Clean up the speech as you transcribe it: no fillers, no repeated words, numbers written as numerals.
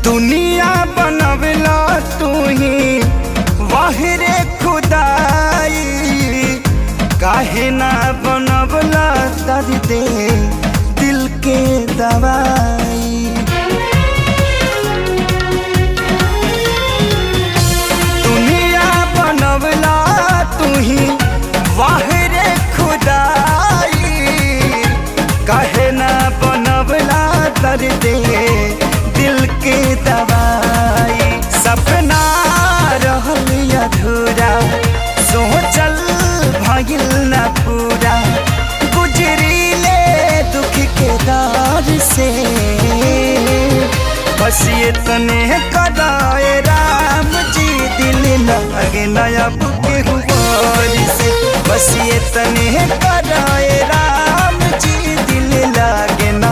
दुनिया बनवला तू ही वाहिरे खुदाई, काहे ना बनवला दर्द दिल के दवाई। दुनिया बनवला तू ही वाहिरे खुदाई, काहे ना बनवला दर्द दिल के दवाई। सपना रहल अधूरा सोचल भइल न पूरा, गुजरीले दुख के दौर से बस ये तने कदाए राम जी, दिल लगे नया बुके हुआर से। बस ये तने कदाए राम जी, दिल लगे ना